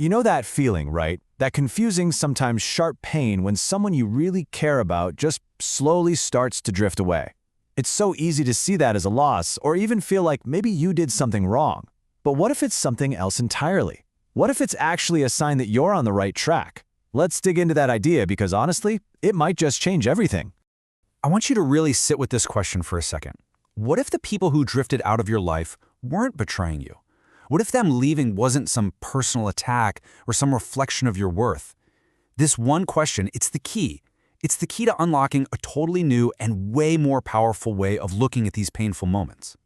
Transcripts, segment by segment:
You know that feeling, right? That confusing, sometimes sharp pain when someone you really care about just slowly starts to drift away. It's so easy to see that as a loss or even feel like maybe you did something wrong. But what if it's something else entirely? What if it's actually a sign that you're on the right track? Let's dig into that idea because honestly, it might just change everything. I want you to really sit with this question for a second. What if the people who drifted out of your life weren't betraying you? What if them leaving wasn't some personal attack or some reflection of your worth? This one question, it's the key. It's the key to unlocking a totally new and way more powerful way of looking at these painful moments.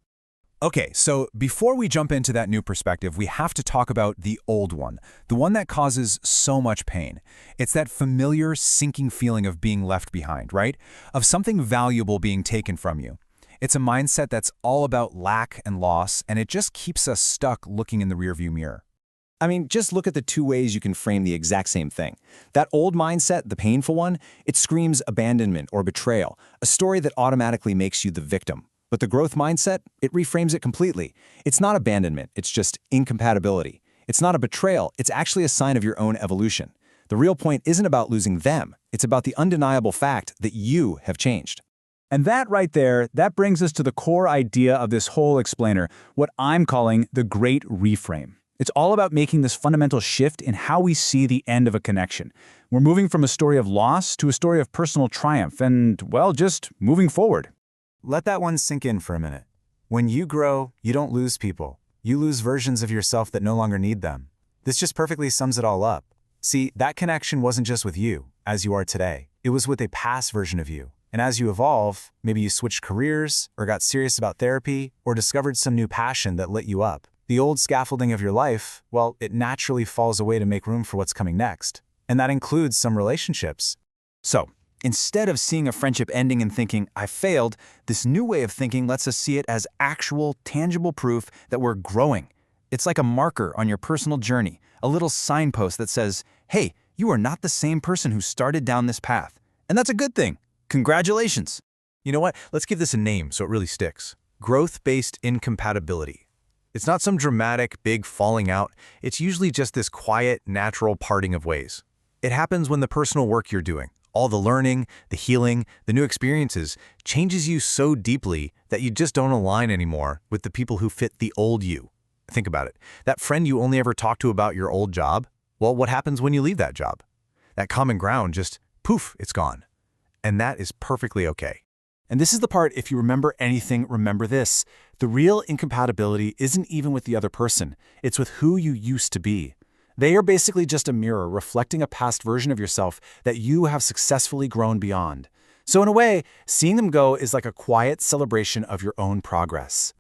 Okay, so before we jump into that new perspective, we have to talk about the old one, the one that causes so much pain. It's that familiar, sinking feeling of being left behind, right? Of something valuable being taken from you. It's a mindset that's all about lack and loss, and it just keeps us stuck looking in the rearview mirror. I mean, just look at the two ways you can frame the exact same thing. That old mindset, the painful one, it screams abandonment or betrayal, a story that automatically makes you the victim. But the growth mindset, it reframes it completely. It's not abandonment, it's just incompatibility. It's not a betrayal, it's actually a sign of your own evolution. The real point isn't about losing them, it's about the undeniable fact that you have changed. And that right there, that brings us to the core idea of this whole explainer, what I'm calling the great reframe. It's all about making this fundamental shift in how we see the end of a connection. We're moving from a story of loss to a story of personal triumph and, well, just moving forward. Let that one sink in for a minute. When you grow, you don't lose people. You lose versions of yourself that no longer need them. This just perfectly sums it all up. See, that connection wasn't just with you, as you are today. It was with a past version of you. And as you evolve, maybe you switched careers, or got serious about therapy, or discovered some new passion that lit you up. The old scaffolding of your life, well, it naturally falls away to make room for what's coming next. And that includes some relationships. So, instead of seeing a friendship ending and thinking, I failed, this new way of thinking lets us see it as actual, tangible proof that we're growing. It's like a marker on your personal journey, a little signpost that says, hey, you are not the same person who started down this path. And that's a good thing. Congratulations. You know what? Let's give this a name so it really sticks. Growth-based incompatibility. It's not some dramatic, big falling out. It's usually just this quiet, natural parting of ways. It happens when the personal work you're doing, all the learning, the healing, the new experiences, changes you so deeply that you just don't align anymore with the people who fit the old you. Think about it. That friend you only ever talk to about your old job, well, what happens when you leave that job? That common ground just, poof, it's gone. And that is perfectly okay. And this is the part, if you remember anything, remember this. The real incompatibility isn't even with the other person. It's with who you used to be. They are basically just a mirror reflecting a past version of yourself that you have successfully grown beyond. So in a way, seeing them go is like a quiet celebration of your own progress.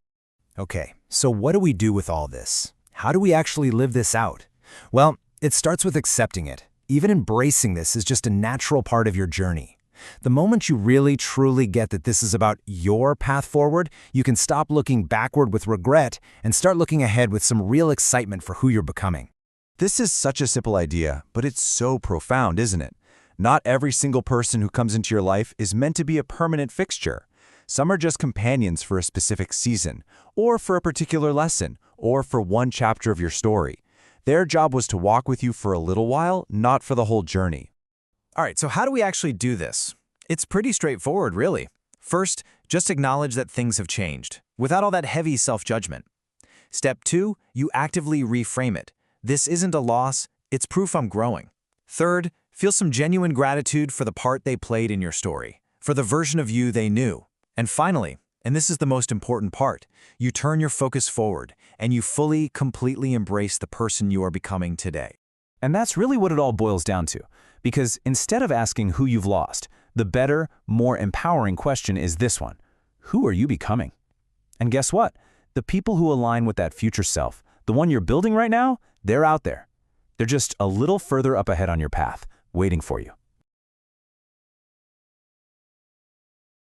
Okay, so what do we do with all this? How do we actually live this out? Well, it starts with accepting it. Even embracing this is just a natural part of your journey. The moment you really, truly get that this is about your path forward, you can stop looking backward with regret and start looking ahead with some real excitement for who you're becoming. This is such a simple idea, but it's so profound, isn't it? Not every single person who comes into your life is meant to be a permanent fixture. Some are just companions for a specific season, or for a particular lesson, or for one chapter of your story. Their job was to walk with you for a little while, not for the whole journey. All right, so how do we actually do this? It's pretty straightforward, really. First, just acknowledge that things have changed, without all that heavy self-judgment. Step 2, you actively reframe it. This isn't a loss, it's proof I'm growing. Third, feel some genuine gratitude for the part they played in your story, for the version of you they knew. And finally, and this is the most important part, you turn your focus forward, and you fully, completely embrace the person you are becoming today. And that's really what it all boils down to. Because instead of asking who you've lost, the better, more empowering question is this one. Who are you becoming? And guess what? The people who align with that future self, the one you're building right now, they're out there. They're just a little further up ahead on your path, waiting for you.